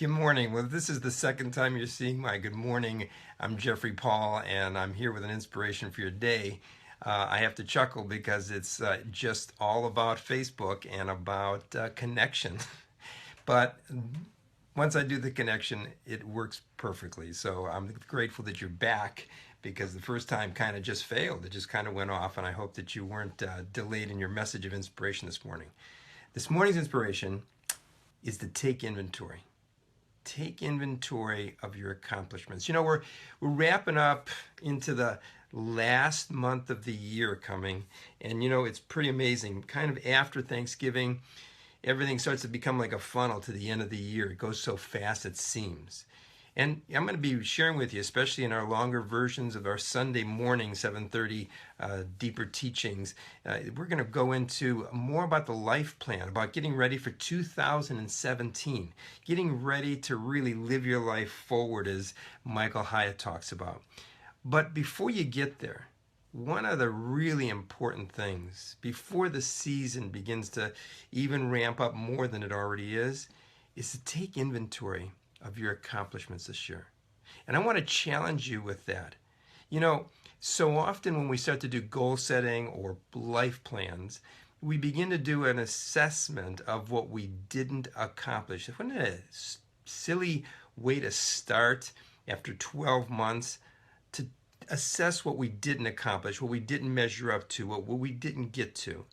Good morning. Well, this is the second time you're seeing my good morning. I'm Jeffrey Paul, and I'm here with an inspiration for your day. I have to chuckle because it's just all about Facebook and about connection. But once I do the connection, it works perfectly. So I'm grateful that you're back because the first time kind of just failed. It just kind of went off, and I hope that you weren't delayed in your message of inspiration this morning. This morning's inspiration is to take inventory. Take inventory of your accomplishments. You know, we're wrapping up into the last month of the year coming, and you know, it's pretty amazing. Kind of after Thanksgiving, everything starts to become like a funnel to the end of the year. It goes so fast it seems. And I'm going to be sharing with you, especially in our longer versions of our Sunday morning 7:30 deeper teachings. We're going to go into more about the life plan, about getting ready for 2017, getting ready to really live your life forward, as Michael Hyatt talks about. But before you get there, one of the really important things before the season begins to even ramp up more than it already is to take inventory of your accomplishments this year. And I want to challenge you with that. You know, so often when we start to do goal setting or life plans, we begin to do an assessment of what we didn't accomplish. Isn't it a silly way to start after 12 months to assess what we didn't accomplish, what we didn't measure up to, what we didn't get to?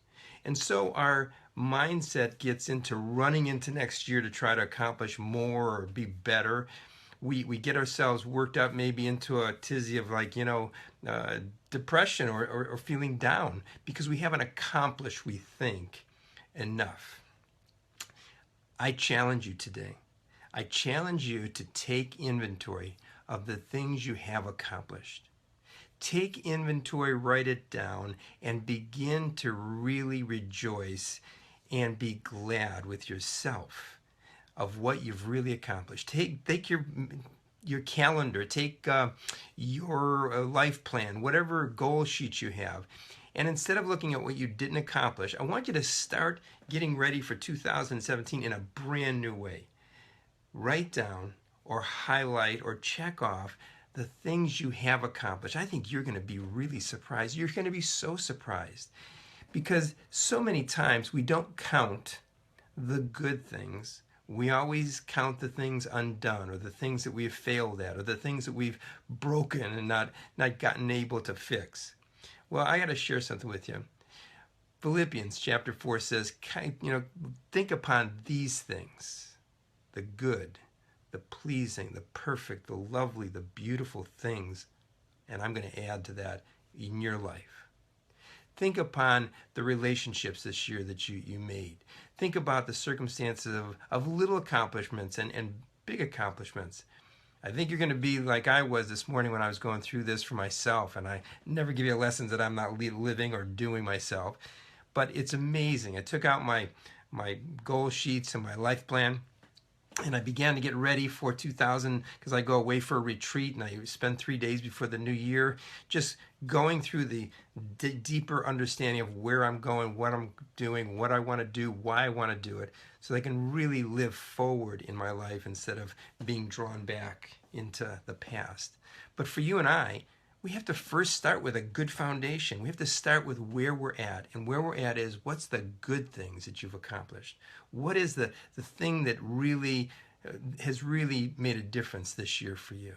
And so our mindset gets into running into next year to try to accomplish more or be better. We get ourselves worked up maybe into a tizzy of depression or feeling down because we haven't accomplished, we think, enough. I challenge you today. I challenge you to take inventory of the things you have accomplished. Take inventory, write it down, and begin to really rejoice and be glad with yourself of what you've really accomplished. Take your calendar, take your life plan, whatever goal sheet you have, and instead of looking at what you didn't accomplish, I want you to start getting ready for 2017 in a brand new way. Write down or highlight or check off the things you have accomplished. I think you're going to be really surprised. You're going to be so surprised because so many times we don't count the good things. We always count the things undone or the things that we have failed at or the things that we've broken and not gotten able to fix. Well, I got to share something with you. Philippians chapter 4 says, think upon these things, the good, the pleasing, the perfect, the lovely, the beautiful things, and I'm going to add to that in your life. Think upon the relationships this year that you made. Think about the circumstances of little accomplishments and big accomplishments. I think you're going to be like I was this morning when I was going through this for myself, and I never give you lessons that I'm not living or doing myself, but it's amazing. I took out my goal sheets and my life plan, and I began to get ready for 2000 because I go away for a retreat and I spend 3 days before the new year just going through the deeper understanding of where I'm going, what I'm doing, what I want to do, why I want to do it, so I can really live forward in my life instead of being drawn back into the past. But for you and I, we have to first start with a good foundation. We have to start with where we're at. And where we're at is, what's the good things that you've accomplished? What is the thing that really has really made a difference this year for you?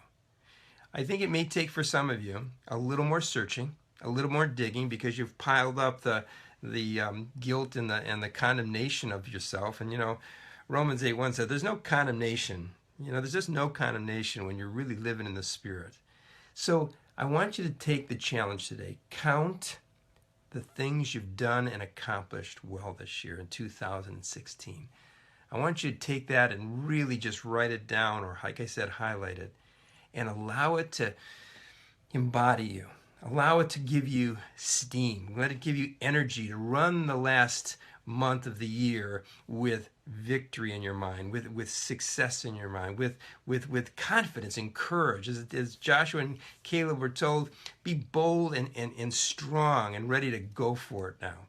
I think it may take for some of you a little more searching, a little more digging, because you've piled up the guilt and the condemnation of yourself. And you know, Romans 8:1 said there's no condemnation. You know, there's just no condemnation when you're really living in the Spirit. So I want you to take the challenge today. Count the things you've done and accomplished well this year in 2016. I want you to take that and really just write it down, or like I said, highlight it, and allow it to embody you. Allow it to give you steam. Let it give you energy to run the last month of the year with victory in your mind, with success in your mind, with confidence and courage. As Joshua and Caleb were told, be bold and strong and ready to go for it now.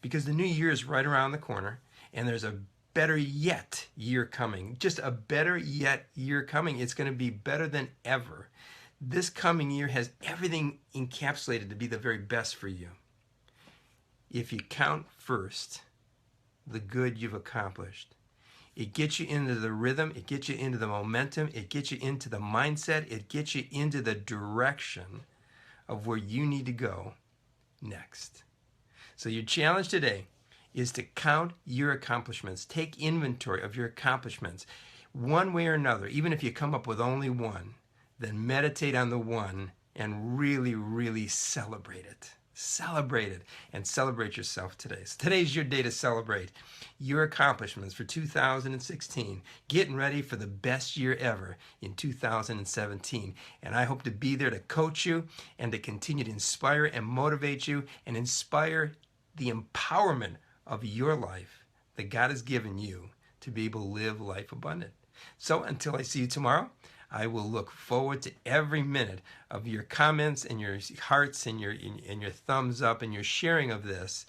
Because the new year is right around the corner, and there's a better yet year coming. Just a better yet year coming. It's going to be better than ever. This coming year has everything encapsulated to be the very best for you. If you count first the good you've accomplished, it gets you into the rhythm, it gets you into the momentum, it gets you into the mindset, it gets you into the direction of where you need to go next. So your challenge today is to count your accomplishments. Take inventory of your accomplishments. One way or another, even if you come up with only one, then meditate on the one and really, really celebrate it. Celebrate it and celebrate yourself today. So today's your day to celebrate your accomplishments for 2016, getting ready for the best year ever in 2017. And I hope to be there to coach you and to continue to inspire and motivate you and inspire the empowerment of your life that God has given you to be able to live life abundant. So until I see you tomorrow, I will look forward to every minute of your comments and your hearts and your thumbs up and your sharing of this.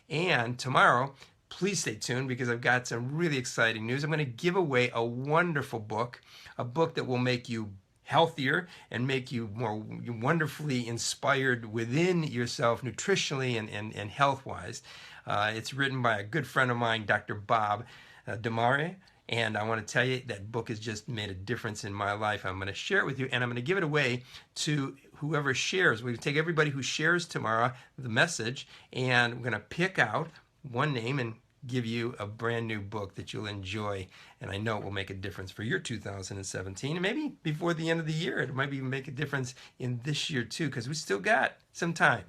And tomorrow, please stay tuned because I've got some really exciting news. I'm going to give away a wonderful book, a book that will make you healthier and make you more wonderfully inspired within yourself nutritionally and health-wise. It's written by a good friend of mine, Dr. Bob Damare. And I want to tell you that book has just made a difference in my life. I'm going to share it with you, and I'm going to give it away to whoever shares. We take everybody who shares tomorrow the message, and we're going to pick out one name and give you a brand new book that you'll enjoy. And I know it will make a difference for your 2017. And maybe before the end of the year, it might even make a difference in this year too, because we still got some time.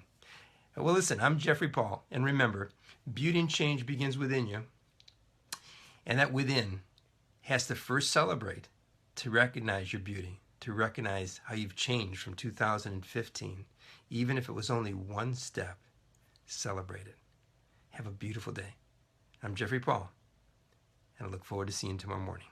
Well, listen, I'm Jeffrey Paul. And remember, beauty and change begins within you. And that within has to first celebrate, to recognize your beauty, to recognize how you've changed from 2015. Even if it was only one step, celebrate it. Have a beautiful day. I'm Jeffrey Paul, and I look forward to seeing you tomorrow morning.